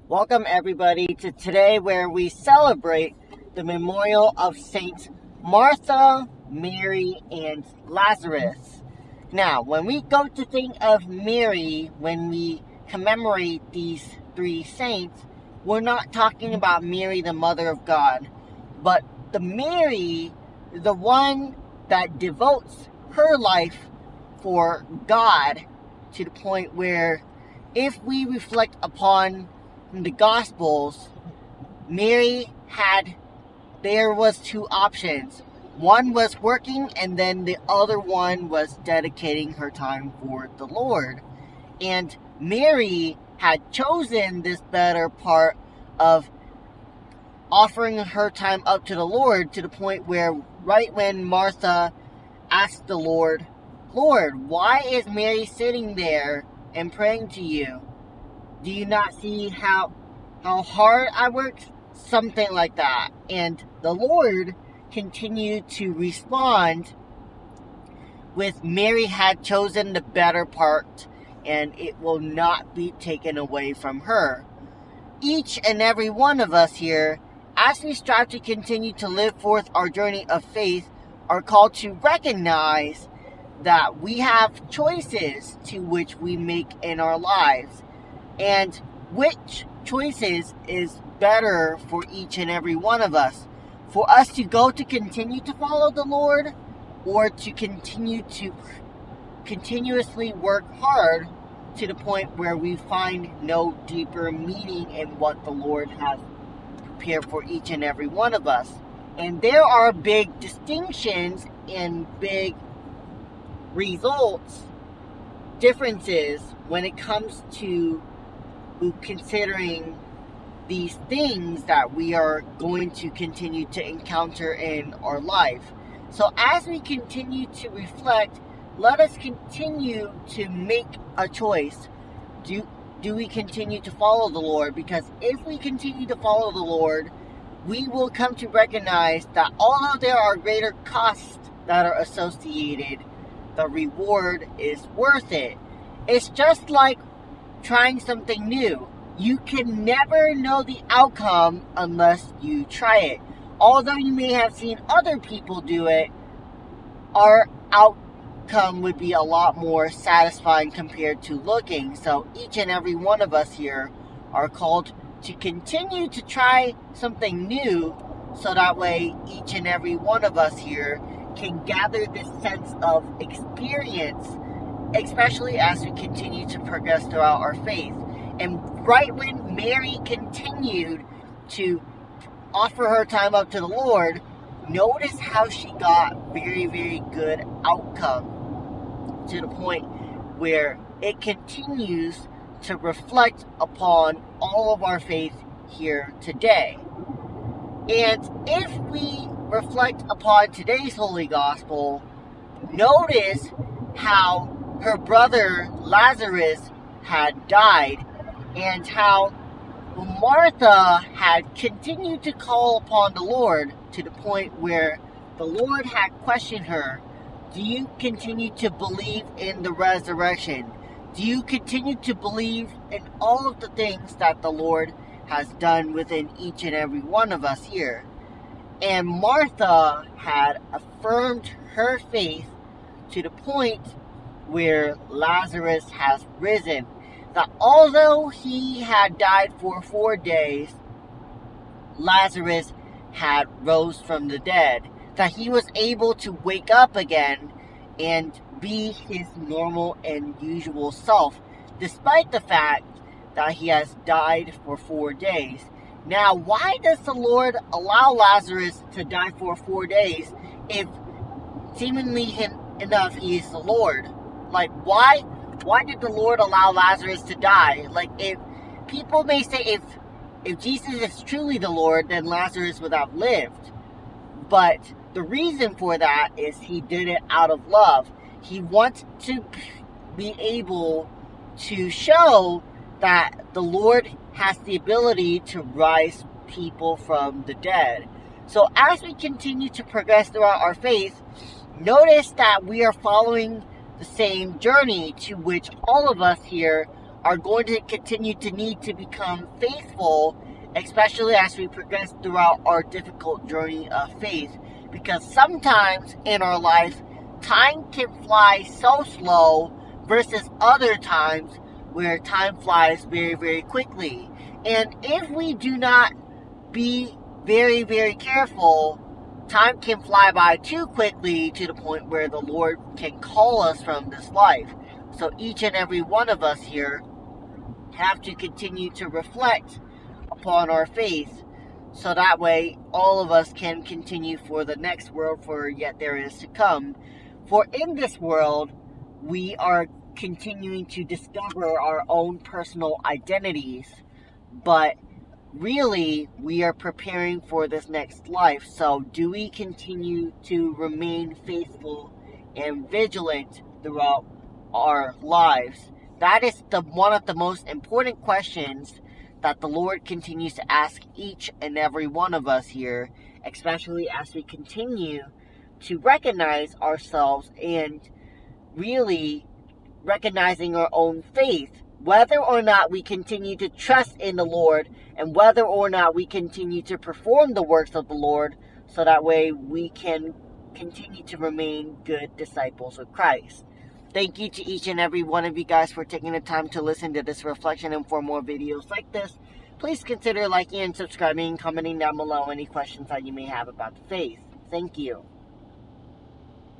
Welcome everybody to today where we celebrate the memorial of Saints Martha, Mary, and Lazarus. Now, when we go to think of Mary, when we commemorate these three saints, we're not talking about Mary, the Mother of God, but the Mary, the one that devotes her life for God to the point where if we reflect upon the Gospels, there was two options. One was working, and then the other one was dedicating her time for the Lord. And Mary had chosen this better part of offering her time up to the Lord to the point where right when Martha asked the Lord, why is Mary sitting there and praying to you? Do you not see how hard I work? Something like that. And the Lord continued to respond with Mary had chosen the better part, and it will not be taken away from her. Each and every one of us here, as we strive to continue to live forth our journey of faith, are called to recognize that we have choices to which we make in our lives, and which choices is better for each and every one of us. For us to go to continue to follow the Lord, or to continue to continuously work hard to the point where we find no deeper meaning in what the Lord has prepared for each and every one of us. And there are big distinctions and big differences when it comes to considering these things that we are going to continue to encounter in our life. So as we continue to reflect, let us continue to make a choice. Do we continue to follow the Lord? Because if we continue to follow the Lord, we will come to recognize that although there are greater costs that are associated, the reward is worth it. It's just like trying something new. You can never know the outcome unless you try it. Although you may have seen other people do it, our outcome would be a lot more satisfying compared to looking. So each and every one of us here are called to continue to try something new, so that way each and every one of us here can gather this sense of experience, especially as we continue to progress throughout our faith. And right when Mary continued to offer her time up to the Lord, notice how she got very, very good outcome, to the point where it continues to reflect upon all of our faith here today. And if we reflect upon today's Holy Gospel, notice how her brother Lazarus had died, and how Martha had continued to call upon the Lord to the point where the Lord had questioned her, do you continue to believe in the resurrection? Do you continue to believe in all of the things that the Lord has done within each and every one of us here? And Martha had affirmed her faith to the point where Lazarus has risen. That although he had died for 4 days, Lazarus had rose from the dead. That he was able to wake up again and be his normal and usual self, despite the fact that he has died for 4 days. Now, why does the Lord allow Lazarus to die for 4 days if seemingly enough he is the Lord? Like, why did the Lord allow Lazarus to die? Like, if people may say if Jesus is truly the Lord, then Lazarus would have lived. But the reason for that is he did it out of love. He wants to be able to show that the Lord has the ability to rise people from the dead. So as we continue to progress throughout our faith, notice that we are following the same journey to which all of us here are going to continue to need to become faithful, especially as we progress throughout our difficult journey of faith. Because sometimes in our life, time can fly so slow versus other times where time flies very, very quickly. And if we do not be very, very careful, time can fly by too quickly to the point where the Lord can call us from this life. So each and every one of us here have to continue to reflect upon our faith, so that way all of us can continue for the next world, for yet there is to come. For in this world, we are continuing to discover our own personal identities, but really, we are preparing for this next life. So do we continue to remain faithful and vigilant throughout our lives? That is one of the most important questions that the Lord continues to ask each and every one of us here, especially as we continue to recognize ourselves and really recognizing our own faith, whether or not we continue to trust in the Lord and whether or not we continue to perform the works of the Lord, so that way we can continue to remain good disciples of Christ. Thank you to each and every one of you guys for taking the time to listen to this reflection, and for more videos like this, please consider liking and subscribing and commenting down below any questions that you may have about the faith. Thank you.